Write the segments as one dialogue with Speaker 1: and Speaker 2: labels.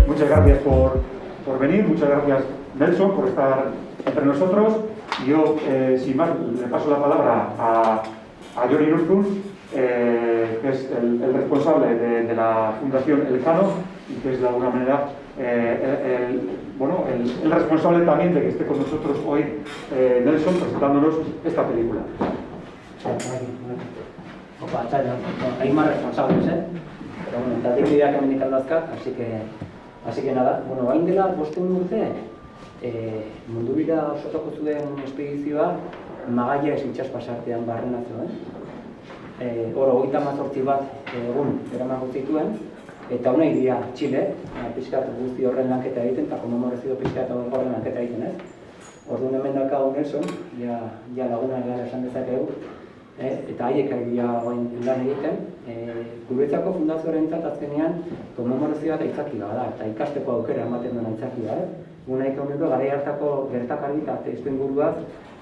Speaker 1: Muchas gracias por venir, muchas gracias Nelson por estar entre nosotros. Yo, sin más, le paso la palabra a Joni Nurtun, que es el responsable de la Fundación Elcano y que es de alguna manera el responsable también de que esté con nosotros hoy Nelson presentándonos esta película.
Speaker 2: Hay más responsables, pero bueno, eta adibideak hemendik aldazkat, así que nada, bueno, hain dela 5 urte mundubira osotako zuen espedizioa Magallanes itsaspasartean barrenatzo, Oro 38 bat egun eramango zituen, eta hona iria Txile, pixkat guzti horren lanketa egiten, eta komemorazio pixkat horren lanketa egiten, Orduan hemen daukagu Nelson, ja laguna gara esan dezakegu, eta haiek egia lan egiten, guretzako fundazioarentzat azkenean komemorazioa eta aitzakia da, eta ikasteko aukera ematen duen aitzakia, Guna ikauneko garai hartako gertakari eta testuinguruaz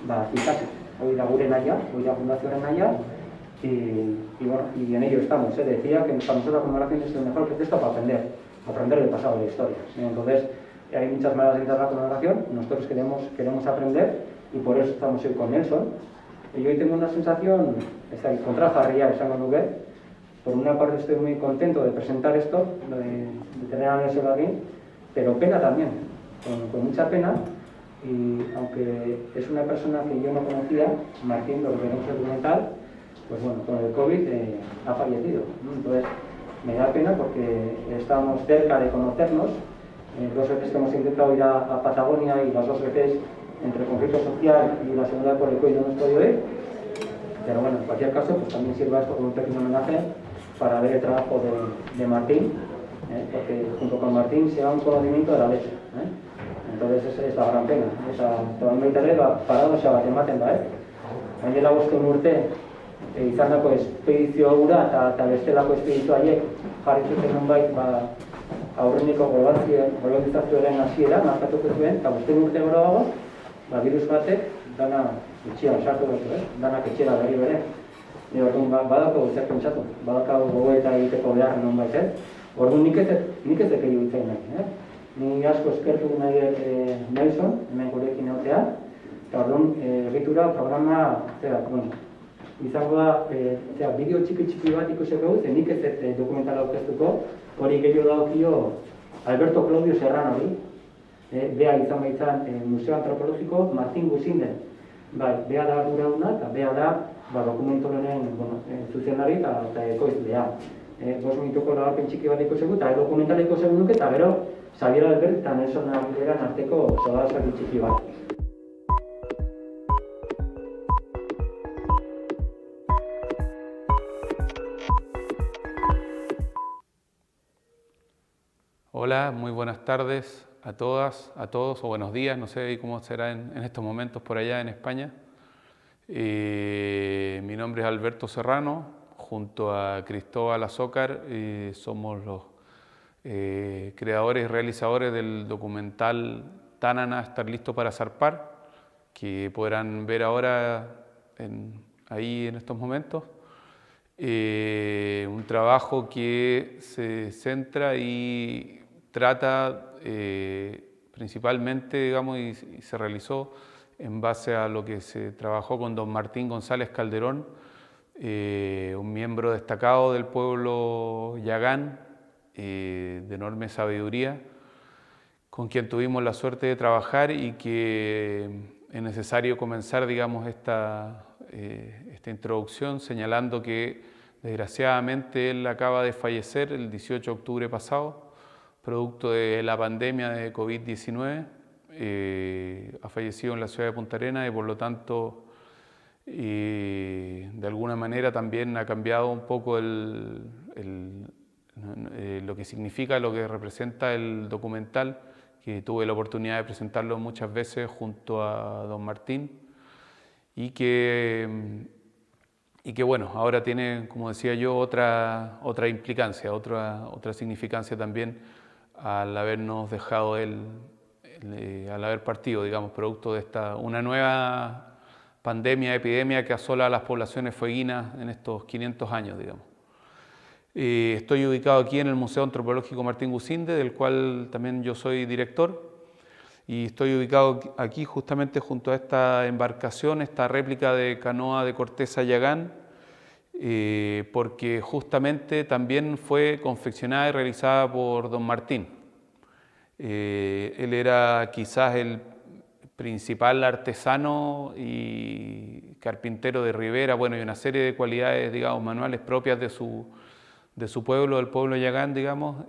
Speaker 2: ikasi. Hori da gure nahia, hori da fundazioaren nahia, y en ello estamos. Decía que para nosotros la conmemoración es el mejor pretexto para aprender del pasado de la historia. Entonces, hay muchas maneras de entrar a la conmemoración, nosotros queremos aprender y por eso estamos hoy con Nelson. Y hoy tengo una sensación, kontrajarria esango nuke. Por una parte estoy muy contento de presentar esto, de tener a Nelson aquí, pero pena también, con mucha pena, y aunque es una persona que yo no conocía, Martín, lo que vemos en el documental, pues bueno, con el COVID ha fallecido. Entonces, me da pena porque estábamos cerca de conocernos, 2 veces que hemos intentado ir a Patagonia y las 2 veces entre conflicto social y la segunda por el COVID no hemos podido ir, pero bueno, en cualquier caso, pues también sirva esto como un pequeño homenaje para ver el trabajo de Martín, porque junto con Martín se da un conocimiento de la leche. Entonces esa es la gran pena. Eta baitare, paradoxa bat ematen da, Hain dela 5 urte, izandako espedizio hura eta bestelako espedizio haiek jarri zuten nonbait aurreneko globalizazioaren hasiera markatuko zuen, eta 5 urte geroago, birus batek dana etxean sartu dut, danak etxera berri bere. Orduan badako zer pentsatu, badako gogoeta egiteko behar nonbait, Orduan nik ez dekei hitz egin nahi, Ni asko eskertu nahi Nelson, hemen gurekin egotea, eta orduan egitura programa, izango da, bideo txiki bat ikusiko dut, nik ez dokumentala aurkeztuko, hori gehiago daukio Alberto Claudio Serranori, bea izan baitzan Museo Antropologiko Martin Gusinden. Bea da arduraduna eta bea da dokumentu honen zuzendari eta ekoizlea. 5 minutuko lagarpen txiki bat ikusiko eta dokumentala ikusiko nuke eta gero Xavier Albert eta Nelson Aguileran arteko sodazari txiki bat.
Speaker 3: Hola, muy buenas tardes a todas, a todos, o buenos días, no sé cómo será en estos momentos por allá en España. Mi nombre es Alberto Serrano, junto a Cristóbal Azócar, somos los creadores y realizadores del documental Tanana, estar listo para zarpar, que podrán ver ahora ahí en estos momentos. Un trabajo que se centra y trata principalmente, digamos, y se realizó en base a lo que se trabajó con don Martín González Calderón, un miembro destacado del pueblo yagán, de enorme sabiduría, con quien tuvimos la suerte de trabajar y que es necesario comenzar, digamos, esta introducción señalando que desgraciadamente él acaba de fallecer el 18 de octubre pasado, producto de la pandemia de COVID-19, ha fallecido en la ciudad de Punta Arenas y por lo tanto de alguna manera también ha cambiado un poco lo que significa, lo que representa el documental, que tuve la oportunidad de presentarlo muchas veces junto a don Martín y que bueno, ahora tiene, como decía yo, otra implicancia, otra significancia también al habernos dejado al haber partido, digamos, producto de una nueva pandemia, epidemia que asola a las poblaciones fueguinas en estos 500 años, digamos. Estoy ubicado aquí en el Museo Antropológico Martín Gusinde, del cual también yo soy director, y estoy ubicado aquí justamente junto a esta embarcación, esta réplica de canoa de Corteza Yagán, porque justamente también fue confeccionada y realizada por don Martín. Él era quizás el principal artesano y carpintero de Rivera, bueno, y una serie de cualidades, digamos, manuales propias de su pueblo, del pueblo Yagán, digamos,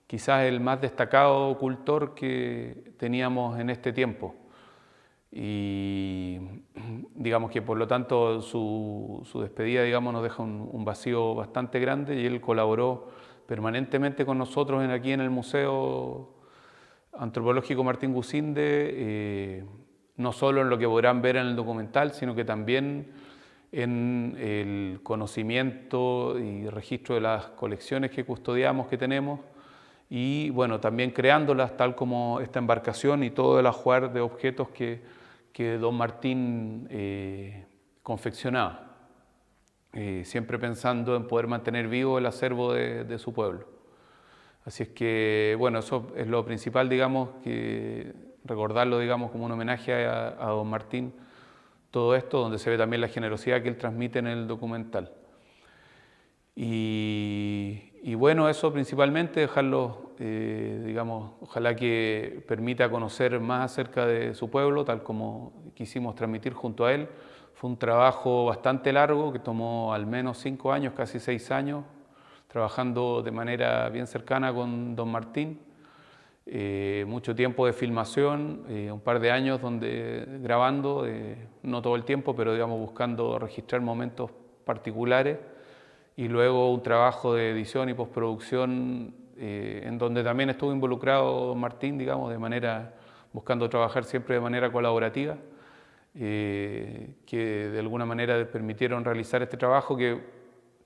Speaker 3: quizás el más destacado cultor que teníamos en este tiempo. Y digamos que por lo tanto su despedida, digamos, nos deja un vacío bastante grande, y él colaboró permanentemente con nosotros aquí en el Museo Antropológico Martín Gusinde, no solo en lo que podrán ver en el documental, sino que también en el conocimiento y registro de las colecciones que custodiamos, que tenemos, y bueno, también creándolas, tal como esta embarcación y todo el ajuar de objetos que don Martín confeccionaba, siempre pensando en poder mantener vivo el acervo de su pueblo. Así es que, bueno, eso es lo principal, digamos, que recordarlo, digamos, como un homenaje a don Martín, todo esto, donde se ve también la generosidad que él transmite en el documental. Y bueno, eso principalmente, dejarlo, digamos, ojalá que permita conocer más acerca de su pueblo, tal como quisimos transmitir junto a él. Fue un trabajo bastante largo, que tomó al menos 5 años, casi 6 años, trabajando de manera bien cercana con don Martín. Mucho tiempo de filmación, un par de años grabando, no todo el tiempo, pero digamos buscando registrar momentos particulares, y luego un trabajo de edición y postproducción en donde también estuvo involucrado don Martín, digamos, buscando trabajar siempre de manera colaborativa, que de alguna manera permitieron realizar este trabajo, que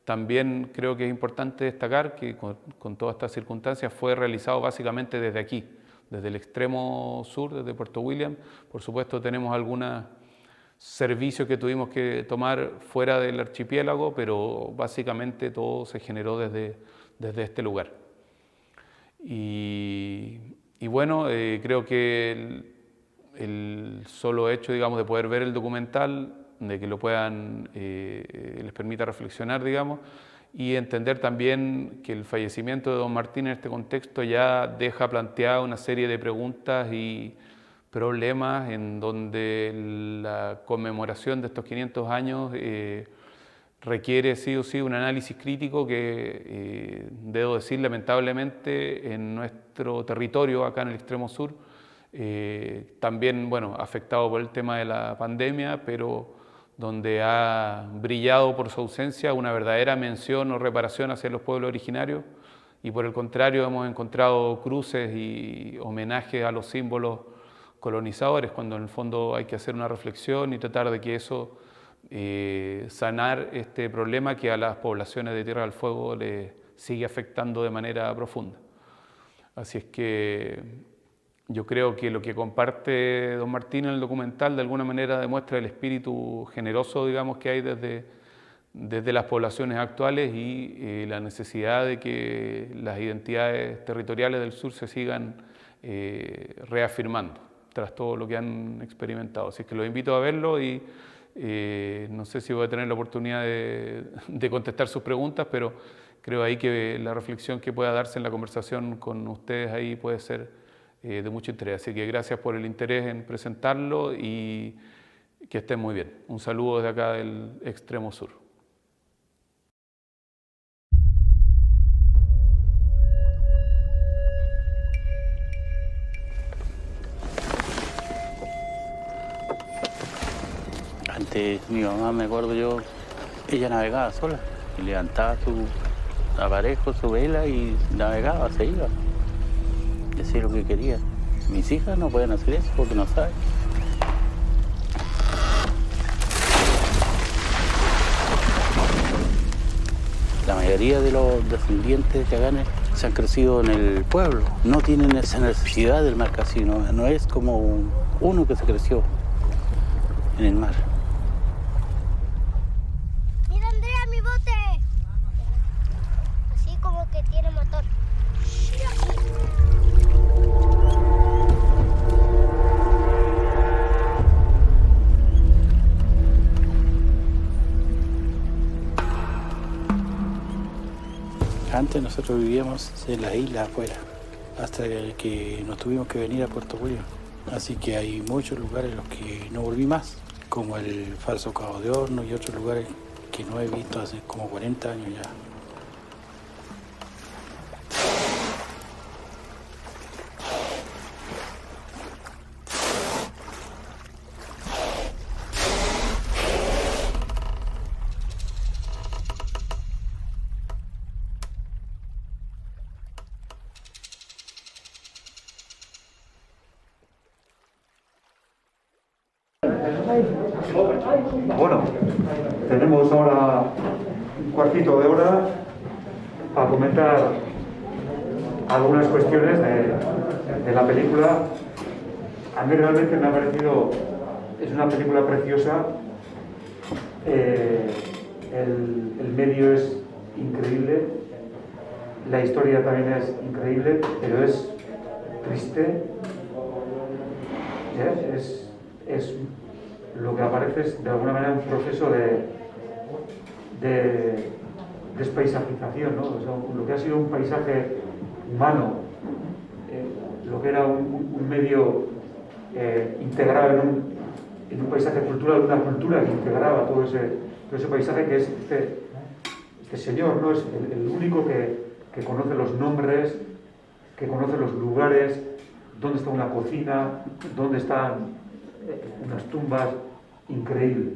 Speaker 3: también creo que es importante destacar que con todas estas circunstancias fue realizado básicamente desde aquí, desde el extremo sur, desde Puerto William. Por supuesto tenemos algunos servicios que tuvimos que tomar fuera del archipiélago, pero básicamente todo se generó desde este lugar. Y bueno, creo que el solo hecho, digamos, de poder ver el documental, de que lo puedan, les permita reflexionar, digamos, y entender también que el fallecimiento de don Martín en este contexto ya deja planteada una serie de preguntas y problemas en donde la conmemoración de estos 500 años requiere sí o sí un análisis crítico que, debo decir, lamentablemente en nuestro territorio, acá en el extremo sur, también, bueno, afectado por el tema de la pandemia, pero donde ha brillado por su ausencia una verdadera mención o reparación hacia los pueblos originarios, y por el contrario hemos encontrado cruces y homenajes a los símbolos colonizadores, cuando en el fondo hay que hacer una reflexión y tratar de que eso, sanar este problema que a las poblaciones de Tierra del Fuego les sigue afectando de manera profunda. Así es que yo creo que lo que comparte don Martín en el documental de alguna manera demuestra el espíritu generoso, digamos, que hay desde las poblaciones actuales, y la necesidad de que las identidades territoriales del sur se sigan reafirmando tras todo lo que han experimentado. Así que los invito a verlo, y no sé si voy a tener la oportunidad de contestar sus preguntas, pero creo ahí que la reflexión que pueda darse en la conversación con ustedes ahí puede ser de mucho interés. Así que gracias por el interés en presentarlo, y que estén muy bien. Un saludo desde acá del extremo sur.
Speaker 4: Antes mi mamá, me acuerdo yo, ella navegaba sola, y levantaba su aparejo, su vela, y navegaba, se iba. Y hacía lo que quería. Mis hijas no pueden hacer eso porque no saben. La mayoría de los descendientes de Yaganes se han crecido en el pueblo. No tienen esa necesidad del mar casino. No es como uno que se creció en el mar.
Speaker 5: ¡Mira, Andrea, mi bote!
Speaker 4: Antes nosotros vivíamos en las islas afuera, hasta que nos tuvimos que venir a Puerto William. Así que hay muchos lugares en los que no volví más, como el falso Cabo de Horno y otros lugares que no he visto hace como 40 años ya.
Speaker 1: Bueno, tenemos ahora un cuartito de hora para comentar algunas cuestiones de la película. A mí realmente me ha parecido, es una película preciosa, el medio es increíble, la historia también es increíble, pero es triste, es lo que aparece es de alguna manera un proceso de despaisajización, ¿no? O sea, lo que ha sido un paisaje humano, lo que era un medio integrado en un paisaje cultural, una cultura que integraba todo ese paisaje, que es este señor, ¿no? Es el único que conoce los nombres, que conoce los lugares, dónde está una cocina, dónde están unas tumbas. Increíble,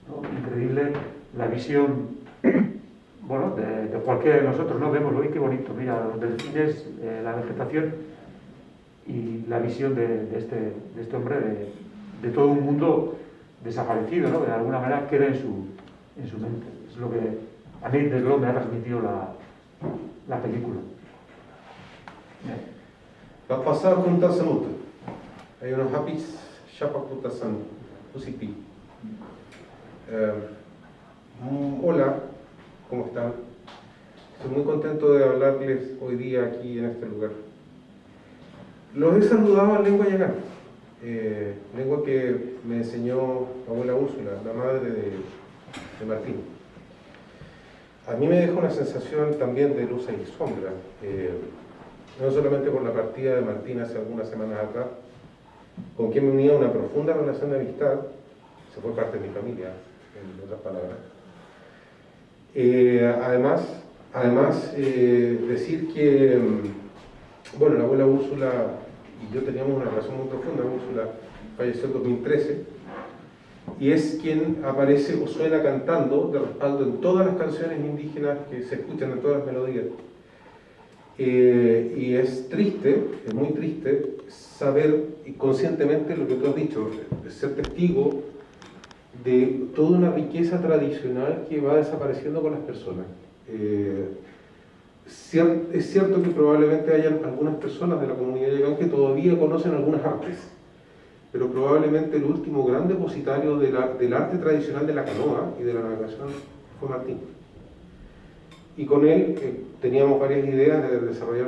Speaker 1: ¿no? Increíble la visión, bueno, de cualquiera de nosotros, ¿no? Vemos, uy, qué bonito, mira, los delfines, la vegetación y la visión de este hombre, de todo un mundo desaparecido, ¿no? De alguna manera queda en su mente. Es lo que a mí, desde luego, me ha transmitido la película.
Speaker 5: Pasar juntas salut. Hay unos hapis, Shapakutasan, Usipi. Hola, ¿cómo están? Estoy muy contento de hablarles hoy día aquí en este lugar. Los he saludado en lengua yagán, lengua que me enseñó mi abuela Úrsula, la madre de Martín. A mí me deja una sensación también de luz y sombra, no solamente por la partida de Martín hace algunas semanas atrás, con quien me unía una profunda relación de amistad, se fue parte de mi familia, en otras palabras. Además, decir que, bueno, la abuela Úrsula y yo teníamos una relación muy profunda. Úrsula falleció en 2013 y es quien aparece o suena cantando de respaldo en todas las canciones indígenas que se escuchan, en todas las melodías. Y es triste, es muy triste saber y conscientemente lo que tú has dicho, ser testigo de toda una riqueza tradicional que va desapareciendo con las personas. Es cierto que probablemente hayan algunas personas de la comunidad yagán que todavía conocen algunas artes, pero probablemente el último gran depositario del arte tradicional de la canoa y de la navegación fue Martín. Y con él teníamos varias ideas de desarrollar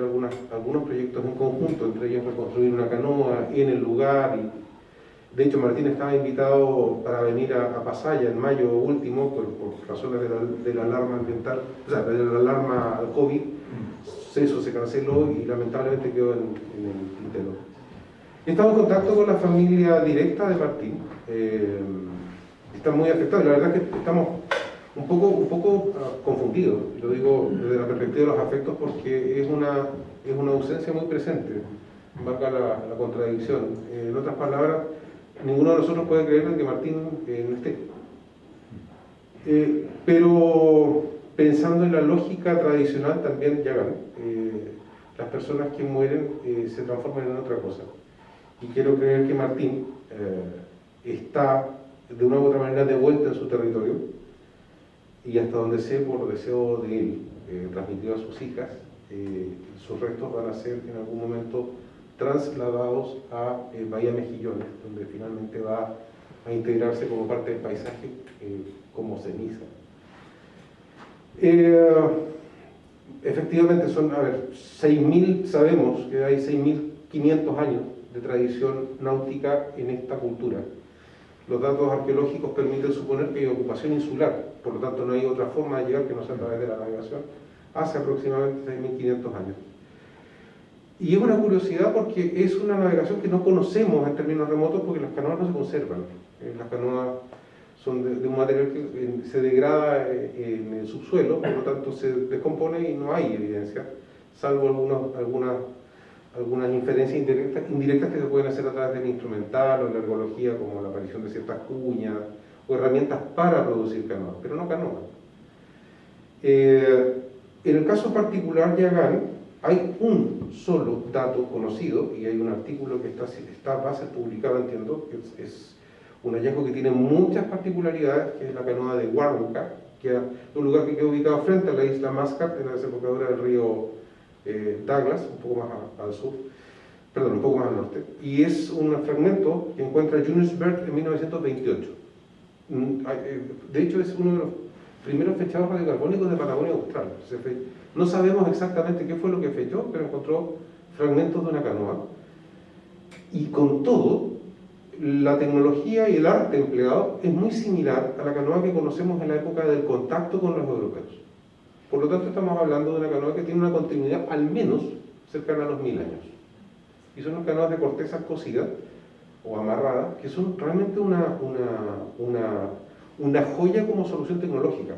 Speaker 5: algunos proyectos en conjunto, entre ellos reconstruir una canoa en el lugar. Y de hecho, Martín estaba invitado para venir a Pasaya en mayo último, por razones de la alarma ambiental, o sea, de la alarma al COVID. Eso se canceló y lamentablemente quedó en el tintero. Estamos en contacto con la familia directa de Martín. Están muy afectados. La verdad es que estamos un poco confundido, lo digo desde la perspectiva de los afectos, porque es una ausencia muy presente, valga la contradicción. En otras palabras, ninguno de nosotros puede creer en que Martín no esté. Pero pensando en la lógica tradicional también yagán, las personas que mueren se transforman en otra cosa. Y quiero creer que Martín está de una u otra manera de vuelta en su territorio, y hasta donde sé, por deseo de él, transmitido a sus hijas, sus restos van a ser en algún momento trasladados a Bahía Mejillones, donde finalmente va a integrarse como parte del paisaje como ceniza. Efectivamente son, 6.000, sabemos que hay 6.500 años de tradición náutica en esta cultura. Los datos arqueológicos permiten suponer que hay ocupación insular, por lo tanto no hay otra forma de llegar que no sea a través de la navegación hace aproximadamente 6.500 años. Y es una curiosidad porque es una navegación que no conocemos en términos remotos porque las canoas no se conservan. Las canoas son de un material que se degrada en el subsuelo, por lo tanto se descompone y no hay evidencia, salvo algunas inferencias indirectas que se pueden hacer a través del instrumental o de la ergología, como la aparición de ciertas cuñas o herramientas para producir canoas, pero no canoas. En el caso particular de Yagán, hay un solo dato conocido, y hay un artículo que va a ser publicado, entiendo, que es un hallazgo que tiene muchas particularidades, que es la canoa de Huárnuca, que es un lugar que queda ubicado frente a la isla Mascart, en la desembocadura del río Douglas, un poco más al sur, perdón, un poco más al norte, y es un fragmento que encuentra Julius Baird en 1928. De hecho, es uno de los primeros fechados radiocarbónicos de Patagonia Austral. No sabemos exactamente qué fue lo que fechó, pero encontró fragmentos de una canoa. Y con todo, la tecnología y el arte empleado es muy similar a la canoa que conocemos en la época del contacto con los europeos. Por lo tanto, estamos hablando de una canoa que tiene una continuidad al menos cercana a los 1000 años. Y son unas canoas de corteza cocida o amarrada, que son realmente una joya como solución tecnológica,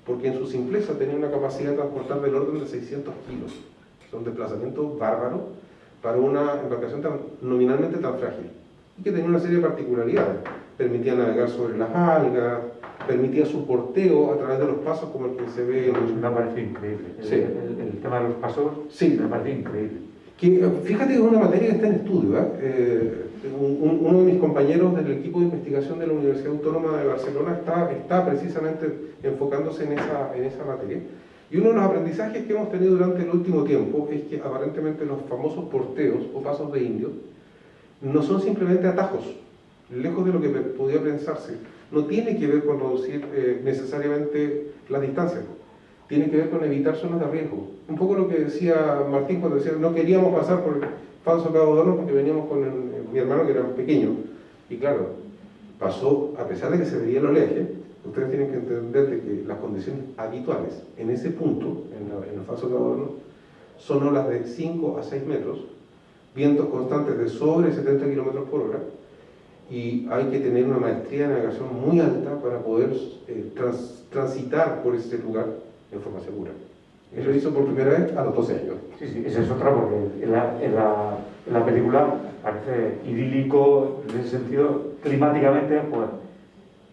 Speaker 5: porque en su simpleza tenía una capacidad de transportar del orden de 600 kilos. Son desplazamientos bárbaros para una embarcación nominalmente tan frágil, y que tenía una serie de particularidades. Permitía navegar sobre las algas, permitía su porteo a través de los pasos como el que se ve en...
Speaker 1: Me parece increíble.
Speaker 5: Sí.
Speaker 1: El tema de los pasos,
Speaker 5: sí,
Speaker 1: me parece increíble.
Speaker 5: Fíjate que es una materia que está en estudio. Uno de mis compañeros del equipo de investigación de la Universidad Autónoma de Barcelona está precisamente enfocándose en esa materia. Y uno de los aprendizajes que hemos tenido durante el último tiempo es que aparentemente los famosos porteos o pasos de indios no son simplemente atajos, lejos de lo que podía pensarse. No tiene que ver con reducir necesariamente las distancias, tiene que ver con evitar zonas de riesgo. Un poco lo que decía Martín cuando decía no queríamos pasar por el falso Cabo de Hornos porque veníamos con mi hermano que era pequeño. Y claro, pasó, a pesar de que se veía el oleaje, ustedes tienen que entender de que las condiciones habituales en ese punto, en el falso Cabo de Hornos, son olas de 5 a 6 metros, vientos constantes de sobre 70 kilómetros por hora, y hay que tener una maestría de navegación muy alta para poder transitar por ese lugar de forma segura. Eso lo hizo por primera vez a los 12 años.
Speaker 1: Sí, sí, esa es otra, porque en la película parece idílico en ese sentido, climáticamente, pues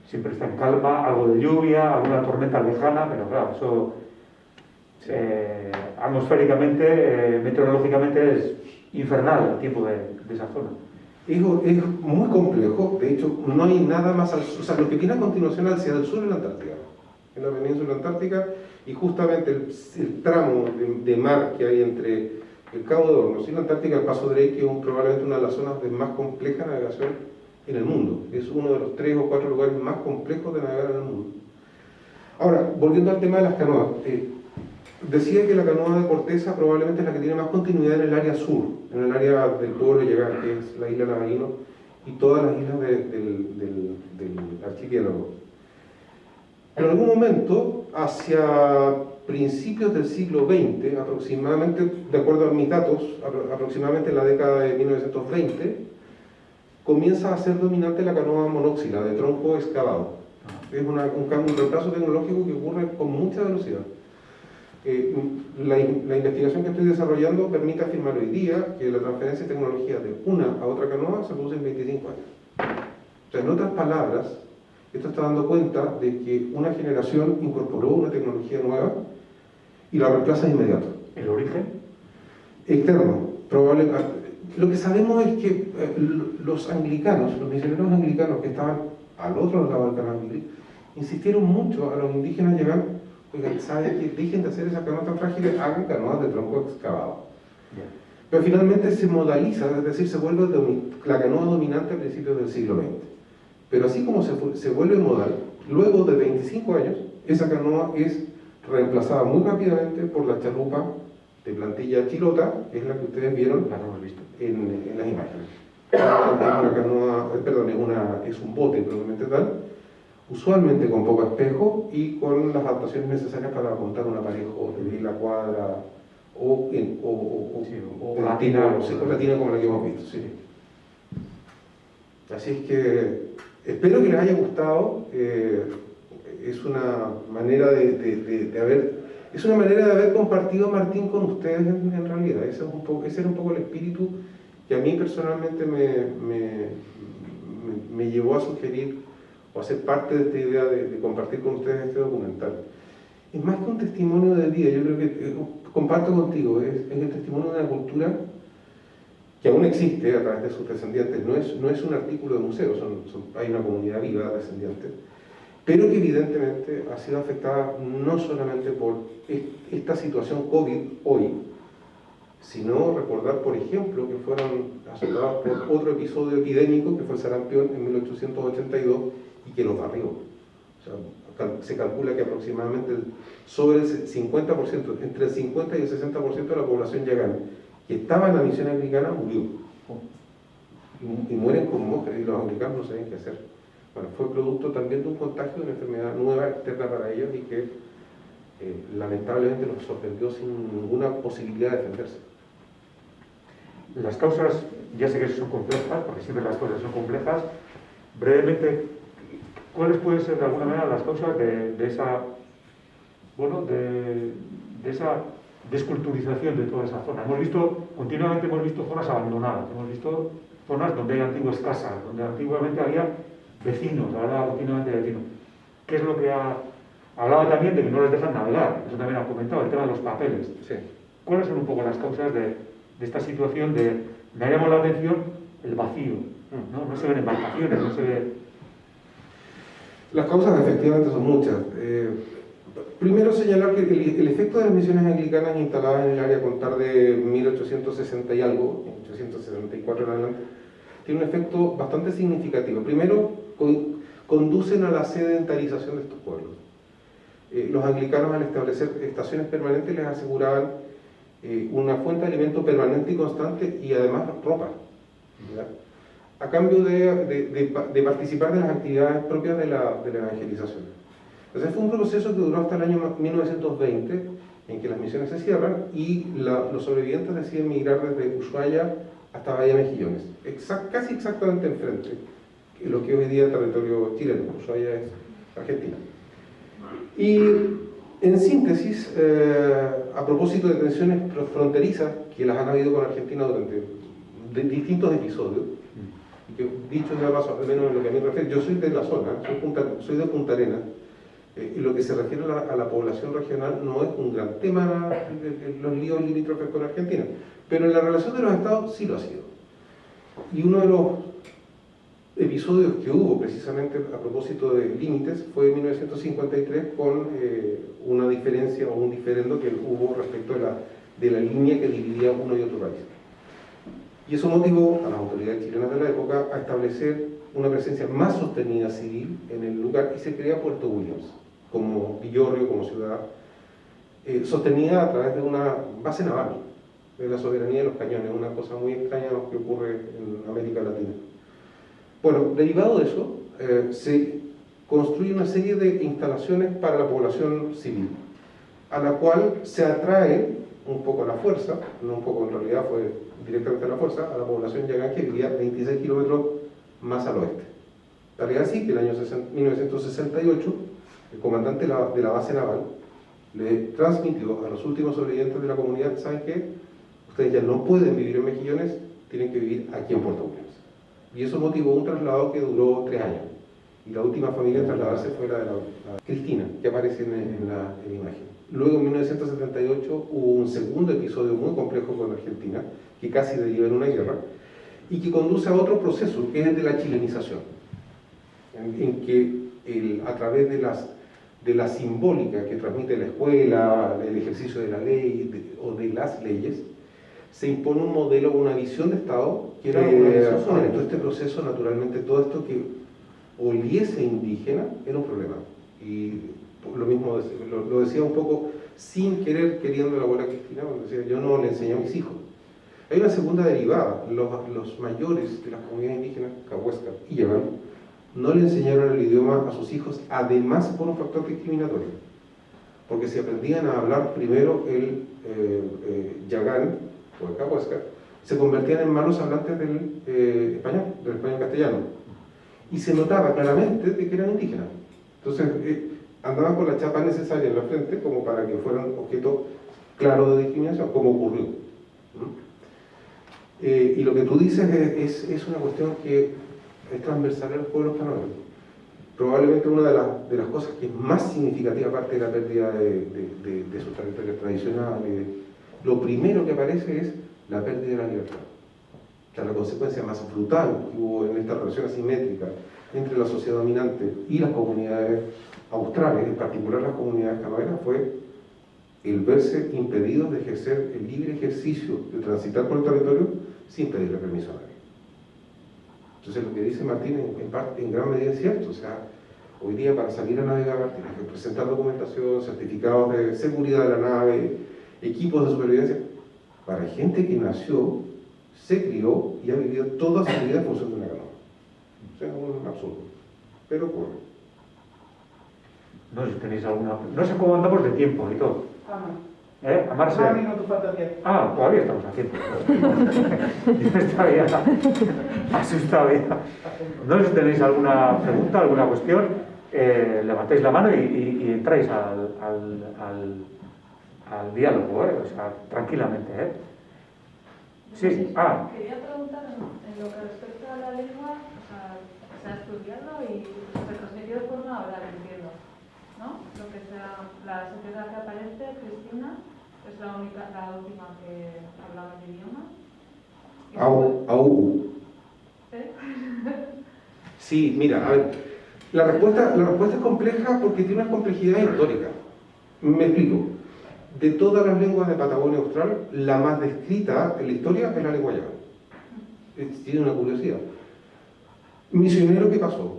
Speaker 1: siempre está en calma, algo de lluvia, alguna tormenta lejana, pero claro, eso atmosféricamente, meteorológicamente es infernal el tiempo de esa zona.
Speaker 5: Es muy complejo, de hecho no hay nada más al sur, o sea, lo que tiene a continuación hacia el sur es la Antártica, en la península antártica, y justamente el tramo de mar que hay entre el Cabo de Hornos y la Antártica, el Paso Drake, que es probablemente una de las zonas de más compleja navegación en el mundo, es uno de los 3 o 4 lugares más complejos de navegar en el mundo. Ahora, volviendo al tema de las canoas, decía que la canoa de corteza probablemente es la que tiene más continuidad en el área sur, en el área del pueblo Yagán, que es la isla Navaino y todas las islas del archipiélago. Pero en algún momento, hacia principios del siglo XX, aproximadamente, de acuerdo a mis datos, aproximadamente en la década de 1920, comienza a ser dominante la canoa monóxila, de tronco excavado. Es un retraso tecnológico que ocurre con mucha velocidad. La investigación que estoy desarrollando permite afirmar hoy día que la transferencia de tecnología de una a otra canoa se produce en 25 años. O sea, en otras palabras, esto está dando cuenta de que una generación incorporó una tecnología nueva y la reemplaza de inmediato.
Speaker 1: ¿El origen?
Speaker 5: Externo, probablemente. Lo que sabemos es que los anglicanos, los misioneros anglicanos que estaban al otro lado del canal, insistieron mucho a los indígenas llegar. Oigan, ¿saben que dejen de hacer esas canoas tan frágiles? Hagan canoas de tronco excavado. Yeah. Pero finalmente se modaliza, es decir, se vuelve la canoa dominante a principios del siglo XX. Pero así como se vuelve modal, luego de 25 años, esa canoa es reemplazada muy rápidamente por la chalupa de plantilla chilota, que es la que ustedes vieron en las imágenes. Es una canoa, perdón, es un bote probablemente tal, usualmente con poco espejo y con las adaptaciones necesarias para montar un aparejo de vela cuadra o latina, latina como la que hemos visto. Sí. Así es que espero que les haya gustado. Es una manera es una manera de haber compartido a Martín con ustedes en realidad. Ese era un poco el espíritu que a mí personalmente me llevó a sugerir o a ser parte de esta idea de compartir con ustedes este documental. Es más que un testimonio de vida, yo creo que comparto contigo, es el testimonio de una cultura que aún existe a través de sus descendientes. No es un artículo de museo, hay una comunidad viva de descendientes, pero que evidentemente ha sido afectada no solamente por esta situación COVID hoy, sino recordar, por ejemplo, que fueron asolados por otro episodio epidémico que fue el sarampión en 1882 y que los barrió. O sea, se calcula que aproximadamente sobre el 50%, entre el 50 y el 60% de la población yagana que estaba en la misión anglicana murió. Y mueren con moscas y los anglicanos no saben qué hacer. Bueno, fue producto también de un contagio de una enfermedad nueva, externa para ellos y que lamentablemente los sorprendió sin ninguna posibilidad de defenderse.
Speaker 1: Las causas, ya sé que son complejas, porque siempre las cosas son complejas. Brevemente, ¿cuáles pueden ser de alguna manera las causas de esa desculturización de toda esa zona? Continuamente hemos visto zonas abandonadas, hemos visto zonas donde hay antiguas casas, donde antiguamente había vecinos, hablaba continuamente de vecinos. ¿Qué es lo que hablaba también de que no les dejan navegar? Eso también ha comentado, el tema de los papeles.
Speaker 5: Sí.
Speaker 1: ¿Cuáles son un poco las causas de esta situación me ha llamado la atención el vacío? No se ven embarcaciones, no se ve...
Speaker 5: Las causas efectivamente son muchas. Primero señalar que el efecto de las misiones anglicanas instaladas en el área a contar de 1860 y algo, 1864 en adelante, tiene un efecto bastante significativo. Primero, conducen a la sedentarización de estos pueblos. Los anglicanos, al establecer estaciones permanentes, les aseguraban una fuente de alimento permanente y constante y además ropa, ¿verdad? A cambio de participar de las actividades propias de la evangelización. Entonces fue un proceso que duró hasta el año 1920, en que las misiones se cierran y los sobrevivientes deciden migrar desde Ushuaia hasta Bahía Mejillones, casi exactamente enfrente, lo que hoy día es territorio chileno. Ushuaia es Argentina. Y en síntesis, a propósito de tensiones fronterizas que las han habido con Argentina durante distintos episodios, y que dicho sea paso, al menos en lo que a mí me refiere, yo soy de la zona, soy de Punta Arenas, y lo que se refiere a la población regional no es un gran tema los líos limítrofes con Argentina, pero en la relación de los estados sí lo ha sido. Y uno de los episodios que hubo precisamente a propósito de límites fue en 1953 con una diferencia o un diferendo que hubo respecto de la línea que dividía uno y otro país. Y eso motivó a las autoridades chilenas de la época a establecer una presencia más sostenida civil en el lugar y se crea Puerto Williams como villorrio, como ciudad, sostenida a través de una base naval, de la soberanía de los cañones, una cosa muy extraña que ocurre en América Latina. Bueno, derivado de eso, se construye una serie de instalaciones para la población civil, a la cual se atrae un poco a la fuerza, no un poco, en realidad fue directamente a la fuerza, a la población yagán que vivía 26 kilómetros más al oeste. Tal es así que en el año 1968, el comandante de la base naval le transmitió a los últimos sobrevivientes de la comunidad: ¿saben qué? Ustedes ya no pueden vivir en Mejillones, tienen que vivir aquí en Puerto Williams. Y eso motivó un traslado que duró 3 años. Y la última familia en trasladarse fue la de la Cristina, que aparece en la imagen. Luego, en 1978, hubo un segundo episodio muy complejo con Argentina, que casi deriva en una guerra, y que conduce a otro proceso, que es el de la chilenización, en que a través de la simbólica que transmite la escuela, el ejercicio de la ley o de las leyes, se impone un modelo, una visión de Estado que era una visión sobre todo este proceso. Naturalmente, todo esto que oliese indígena era un problema. Y lo mismo lo decía un poco sin querer, queriendo la abuela Cristina, cuando decía: yo no le enseñé a mis hijos. Hay una segunda derivada. Los mayores de las comunidades indígenas, Cahuéscar y Yagán, no le enseñaron el idioma a sus hijos, además por un factor discriminatorio. Porque si aprendían a hablar primero el yagán o el cahuasca, se convertían en malos hablantes del español castellano. Y se notaba claramente de que eran indígenas. Entonces, andaban con la chapa necesaria en la frente como para que fueran objeto claro de discriminación, como ocurrió. Y lo que tú dices es una cuestión que es transversal en los pueblos canoeros. Probablemente una de las cosas que es más significativa, aparte de la pérdida de sus territorios tradicionales, lo primero que aparece es la pérdida de la libertad. O sea, la consecuencia más brutal que hubo en esta relación asimétrica entre la sociedad dominante y las comunidades australes, en particular las comunidades canoeras, fue el verse impedidos de ejercer el libre ejercicio de transitar por el territorio sin pedirle permiso a nadie. Entonces lo que dice Martín en gran medida es cierto. O sea, hoy día para salir a navegar tienes que presentar documentación, certificados de seguridad de la nave, equipos de supervivencia, para gente que nació, se crió y ha vivido toda su vida en función de una canoa. O sea, es un absurdo, pero ocurre.
Speaker 1: No sé si tenéis alguna... No sé cómo andamos de tiempo y todo. Amarse. Ah, todavía estamos a tiempo. Yo estaba ya asustado ya. No sé si tenéis alguna pregunta, alguna cuestión. Levantáis la mano y entráis al diálogo, o sea, tranquilamente. Sí,
Speaker 6: Quería preguntar en lo que respecta a la lengua, o sea, se ha estudiado y se transmitió de forma oral, entiendo, ¿no? Lo que sea, la sociedad que aparece, Cristina, es la última que hablaba el idioma.
Speaker 5: Sí, mira, a ver, la respuesta es compleja porque tiene una complejidad histórica. Me explico. De todas las lenguas de Patagonia Austral, la más descrita en la historia es la lengua yagán. Tiene una curiosidad. Misionero que pasó,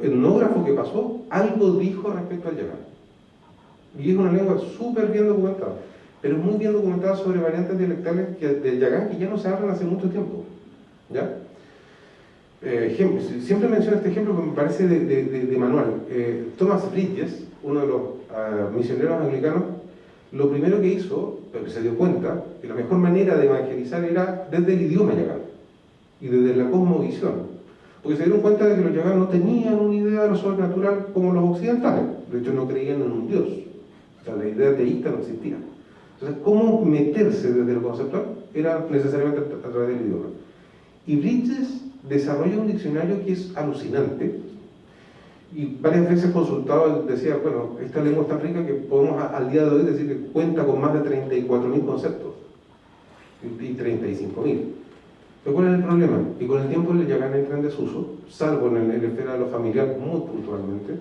Speaker 5: etnógrafo que pasó, algo dijo respecto al yagán. Y es una lengua súper bien documentada, pero muy bien documentada sobre variantes dialectales del yagán que ya no se hablan hace mucho tiempo. ¿Ya? Siempre menciono este ejemplo que me parece de manual. Thomas Bridges, uno de los misioneros anglicanos, lo primero que hizo, pero se dio cuenta, que la mejor manera de evangelizar era desde el idioma yagán y desde la cosmovisión. Porque se dieron cuenta de que los yagán no tenían una idea de lo sobrenatural como los occidentales. De hecho, no creían en un dios. O sea, la idea teísta no existía. Entonces, ¿cómo meterse desde lo conceptual? Era necesariamente a través del idioma. Y Bridges desarrolla un diccionario que es alucinante. Y varias veces consultado, decía, bueno, esta lengua es tan rica que podemos al día de hoy decir que cuenta con más de 34.000 conceptos y 35.000. Pero ¿cuál es el problema? Que con el tiempo el yagán entra en desuso, salvo en la esfera de lo familiar muy puntualmente,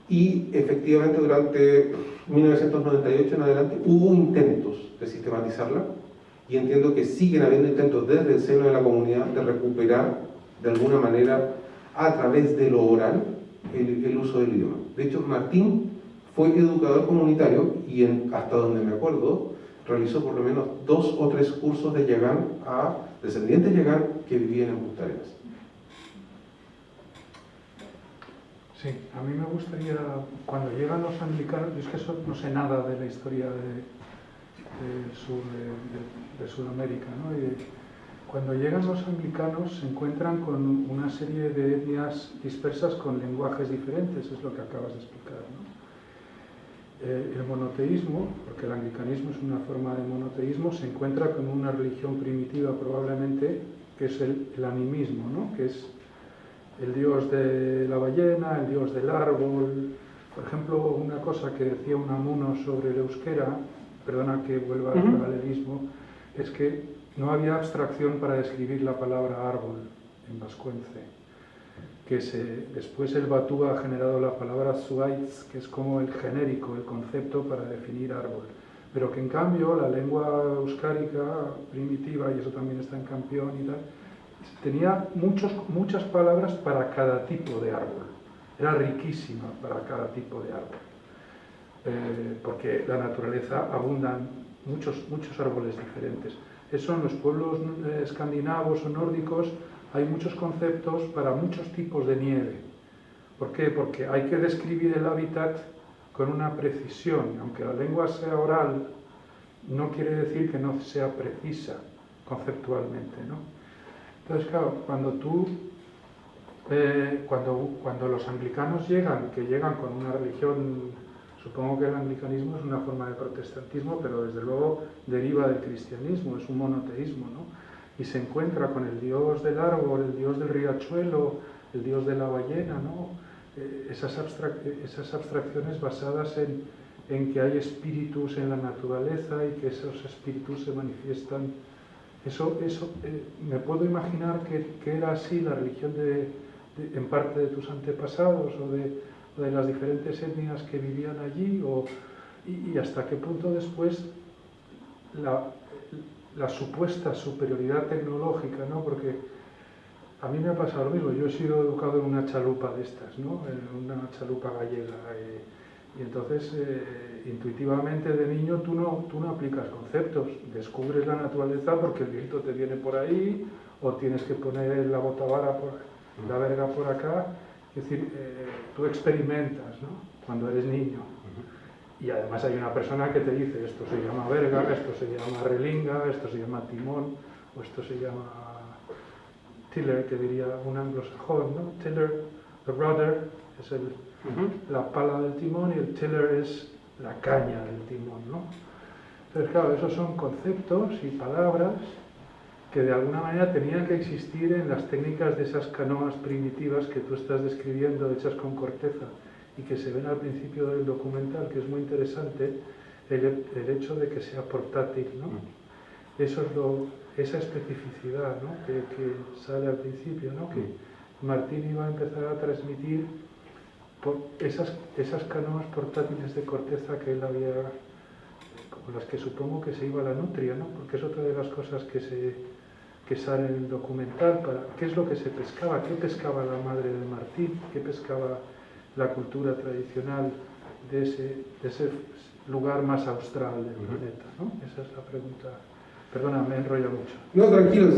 Speaker 5: y efectivamente durante 1998 en adelante hubo intentos de sistematizarla, y entiendo que siguen habiendo intentos desde el seno de la comunidad de recuperar de alguna manera a través de lo oral el uso del idioma. De hecho, Martín fue educador comunitario y hasta donde me acuerdo realizó por lo menos 2 o 3 cursos de yagán a descendientes yagán que vivían en Punta Arenas.
Speaker 7: Sí, a mí me gustaría, cuando llegan los anglicanos, yo es que no sé nada de la historia de Sudamérica, ¿no? Cuando llegan los anglicanos se encuentran con una serie de etnias dispersas con lenguajes diferentes, es lo que acabas de explicar, ¿no? El monoteísmo, porque el anglicanismo es una forma de monoteísmo, se encuentra con una religión primitiva probablemente, que es el animismo, ¿no? Que es el dios de la ballena, el dios del árbol. Por ejemplo, una cosa que decía Unamuno sobre el euskera, perdona que vuelva al paralelismo, es que no había abstracción para describir la palabra árbol en vascuence, que después el batú ha generado la palabra zuaitz, que es como el genérico, el concepto para definir árbol, pero que en cambio la lengua euskárica primitiva, y eso también está en Campión y tal, tenía muchas palabras para cada tipo de árbol, era riquísima para cada tipo de árbol, porque la naturaleza abundan muchos árboles diferentes. Eso en los pueblos escandinavos o nórdicos hay muchos conceptos para muchos tipos de nieve. ¿Por qué? Porque hay que describir el hábitat con una precisión. Aunque la lengua sea oral, no quiere decir que no sea precisa conceptualmente, ¿no? Entonces, claro, cuando los anglicanos llegan con una religión, supongo que el anglicanismo es una forma de protestantismo, pero desde luego deriva del cristianismo, es un monoteísmo, ¿no? Y se encuentra con el dios del árbol, el dios del riachuelo, el dios de la ballena, ¿no? Esas abstracciones basadas en que hay espíritus en la naturaleza y que esos espíritus se manifiestan. Me puedo imaginar que era así la religión en parte de tus antepasados o de las diferentes etnias que vivían allí, y hasta qué punto después la supuesta superioridad tecnológica, ¿no? Porque a mí me ha pasado lo mismo. Yo he sido educado en una chalupa de estas, ¿no? En una chalupa gallega, y entonces intuitivamente de niño tú no aplicas conceptos, descubres la naturaleza porque el viento te viene por ahí, o tienes que poner la botavara la verga por acá. Es decir, tú experimentas, ¿no? Cuando eres niño. Y además hay una persona que te dice, esto se llama verga, esto se llama relinga, esto se llama timón, o esto se llama tiller, que diría un anglosajón, ¿no? Tiller, the rudder, es la pala del timón, y el tiller es la caña del timón, ¿no? Entonces, claro, esos son conceptos y palabras que de alguna manera tenían que existir en las técnicas de esas canoas primitivas que tú estás describiendo, hechas con corteza, y que se ven al principio del documental, que es muy interesante, el hecho de que sea portátil, ¿no? Eso es esa especificidad, ¿no? que sale al principio, ¿no? Que Martín iba a empezar a transmitir por esas canoas portátiles de corteza que él había, con las que supongo que se iba a la nutria, ¿no? Porque es otra de las cosas que sale en el documental. ¿Qué es lo que se pescaba? ¿Qué pescaba la madre de Martín? ¿Qué pescaba la cultura tradicional de ese lugar más austral del planeta, ¿no? Esa es la pregunta. Perdona, me enrollo mucho.
Speaker 5: No, tranquilo,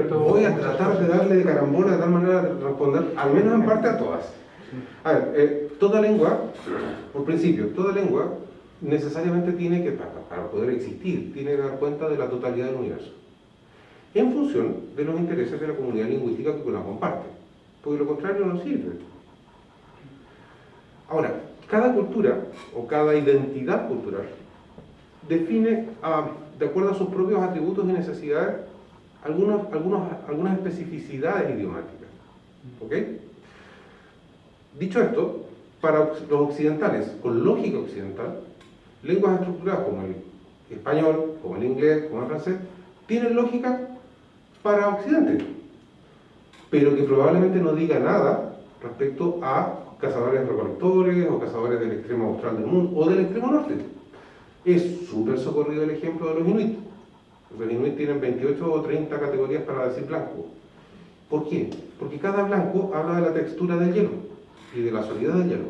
Speaker 5: como voy a tratar de darle de carambola de tal manera de responder, al menos en parte, a todas. A ver, toda lengua, por principio, toda lengua necesariamente tiene que, para poder existir, tiene que dar cuenta de la totalidad del universo, en función de los intereses de la comunidad lingüística que la comparte, porque lo contrario no sirve. Ahora, cada cultura o cada identidad cultural define, de acuerdo a sus propios atributos y necesidades, algunas especificidades idiomáticas. ¿Ok? Dicho esto, para los occidentales, con lógica occidental, lenguas estructuradas como el español, como el inglés, como el francés, tienen lógica para Occidente, pero que probablemente no diga nada respecto a cazadores recolectores o cazadores del extremo austral del mundo o del extremo norte. Es súper socorrido el ejemplo de los inuit. Los inuit tienen 28 o 30 categorías para decir blanco. ¿Por qué? Porque cada blanco habla de la textura del hielo y de la solidez del hielo.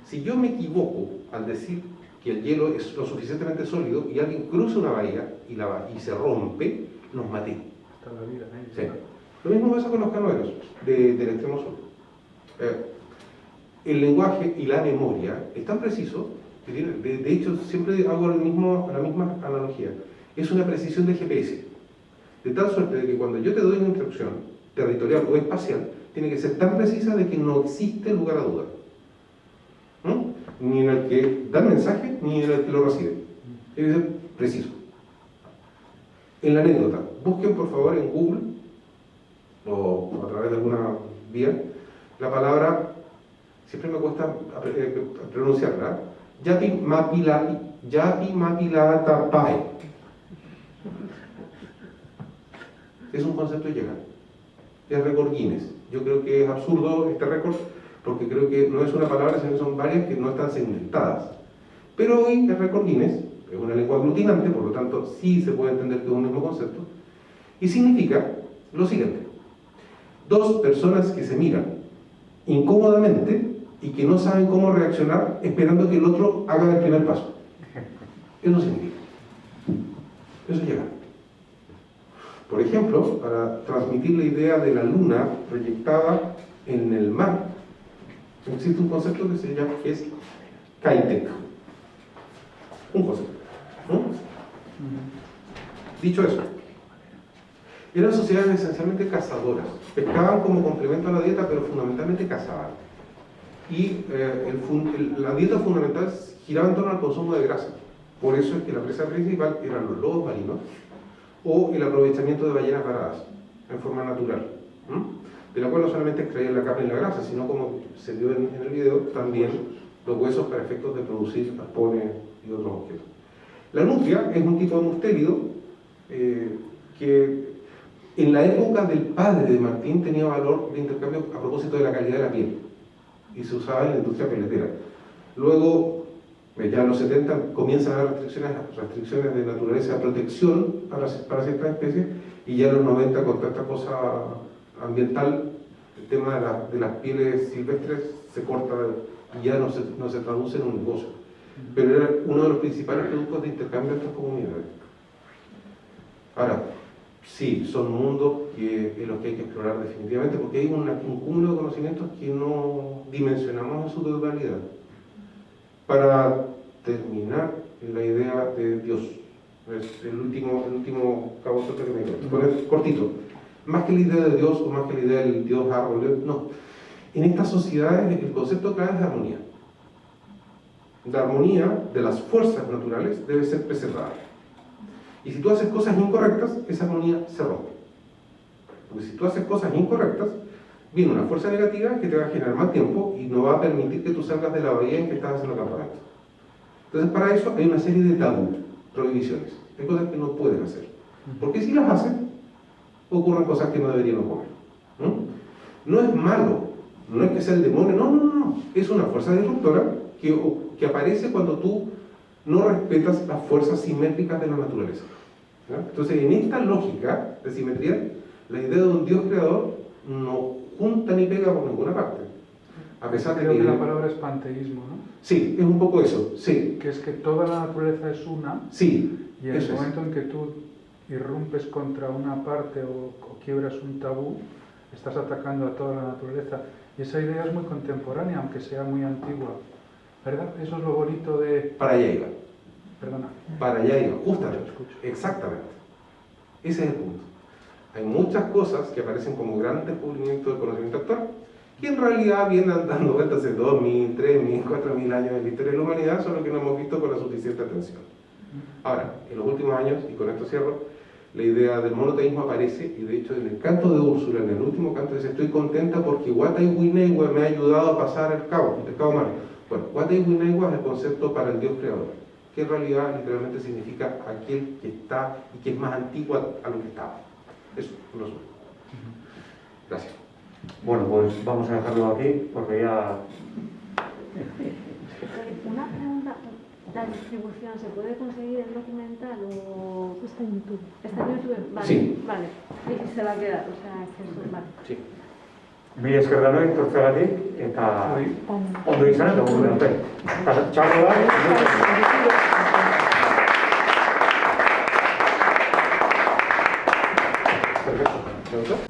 Speaker 5: Si yo me equivoco al decir que el hielo es lo suficientemente sólido y alguien cruza una bahía y se rompe, los maté.
Speaker 7: Hasta la vida, ¿eh?
Speaker 5: Sí. Lo mismo pasa con los canoeros del extremo sur. El lenguaje y la memoria es tan preciso que de hecho siempre hago la misma analogía. Es una precisión de GPS, de tal suerte de que cuando yo te doy una instrucción territorial o espacial, tiene que ser tan precisa de que no existe lugar a duda, ni en el que da el mensaje ni en el que lo recibe. Tiene que ser preciso. En la anécdota, busquen por favor en Google o a través de alguna vía la palabra, siempre me cuesta pronunciarla, Yapi Mapilatapae. Es un concepto de llegar. Es récord Guinness. Yo creo que es absurdo este récord porque creo que no es una palabra, sino que son varias que no están segmentadas. Pero hoy el récord Guinness es una lengua aglutinante, por lo tanto sí se puede entender que es un mismo concepto, y significa lo siguiente: dos personas que se miran incómodamente y que no saben cómo reaccionar esperando que el otro haga el primer paso. Eso significa. Eso es llegar. Por ejemplo, para transmitir la idea de la luna proyectada en el mar, existe un concepto que es Kaitek. Un concepto. ¿No? Dicho eso, eran sociedades esencialmente cazadoras. Pescaban como complemento a la dieta, pero fundamentalmente cazaban. Y la dieta fundamental giraba en torno al consumo de grasa. Por eso es que la presa principal eran los lobos marinos o el aprovechamiento de ballenas varadas en forma natural, de la cual no solamente extraían la carne y la grasa, sino, como se vio en el video, también los huesos para efectos de producir arpones y otros objetos. La nutria es un tipo de mustélido que en la época del padre de Martín tenía valor de intercambio a propósito de la calidad de la piel y se usaba en la industria peletera. Luego, ya en los 70 comienzan a haber restricciones de naturaleza de protección para ciertas especies, y ya en los 90, con toda esta cosa ambiental, el tema de las pieles silvestres se corta y ya no se traduce en un negocio. Pero era uno de los principales productos de intercambio de estas comunidades. Ahora, sí, son mundos en los que hay que explorar definitivamente, porque hay un cúmulo de conocimientos que no dimensionamos en su totalidad. Para terminar la idea de Dios, es el último cabo suelto que me queda, poner cortito. Más que la idea de Dios o más que la idea del Dios árbol, no. En estas sociedades el concepto clave es de armonía. La armonía de las fuerzas naturales debe ser preservada. Y si tú haces cosas incorrectas, esa armonía se rompe. Porque si tú haces cosas incorrectas, viene una fuerza negativa que te va a generar más tiempo y no va a permitir que tú salgas de la bahía en que estás haciendo campamento. Entonces, para eso hay una serie de tabú, prohibiciones. Hay cosas que no pueden hacer. Porque si las hacen, ocurren cosas que no deberían ocurrir. No es malo, no es que sea el demonio, no. Es una fuerza disruptora que aparece cuando tú no respetas las fuerzas simétricas de la naturaleza. ¿Ya? Entonces, en esta lógica de simetría, la idea de un Dios creador no junta ni pega por ninguna parte. A pesar de
Speaker 7: Creo que la palabra es panteísmo, ¿no?
Speaker 5: Sí, es un poco eso, sí.
Speaker 7: Que es que toda la naturaleza es una,
Speaker 5: Sí,
Speaker 7: y en el momento en que tú irrumpes contra una parte o quiebras un tabú, estás atacando a toda la naturaleza. Y esa idea es muy contemporánea, aunque sea muy antigua. ¿Verdad? Eso es lo bonito de...
Speaker 5: Para allá iba.
Speaker 7: Perdona.
Speaker 5: Para allá iba, justamente.
Speaker 7: Escucho.
Speaker 5: Exactamente. Ese es el punto. Hay muchas cosas que aparecen como grandes descubrimientos del conocimiento actual, que en realidad vienen dando vueltas hace 2.000, 3.000, 4.000 años en la historia de la humanidad, solo que no hemos visto con la suficiente atención. Ahora, en los últimos años, y con esto cierro, la idea del monoteísmo aparece, y de hecho en el canto de Úrsula, en el último canto, dice: estoy contenta porque Wataiwinegua me ha ayudado a pasar el cabo mar. Bueno, Wataiwinegua es el concepto para el Dios creador, que en realidad literalmente significa aquel que está y que es más antiguo a lo que estaba. Eso, lo suyo. Gracias.
Speaker 1: Bueno, pues vamos a dejarlo aquí porque ya...
Speaker 8: Una pregunta, ¿la distribución se puede conseguir en documental o...?
Speaker 9: Está en YouTube.
Speaker 8: ¿Está en YouTube? Vale,
Speaker 5: Sí.
Speaker 8: vale. Y se va a quedar, o sea, que eso, vale.
Speaker 5: Sí.
Speaker 1: Mila esker denoi, etortzeagatik, eta ondo izan eta gure arte. Eta txarro da,
Speaker 5: Perfecto. ¿Te gustó?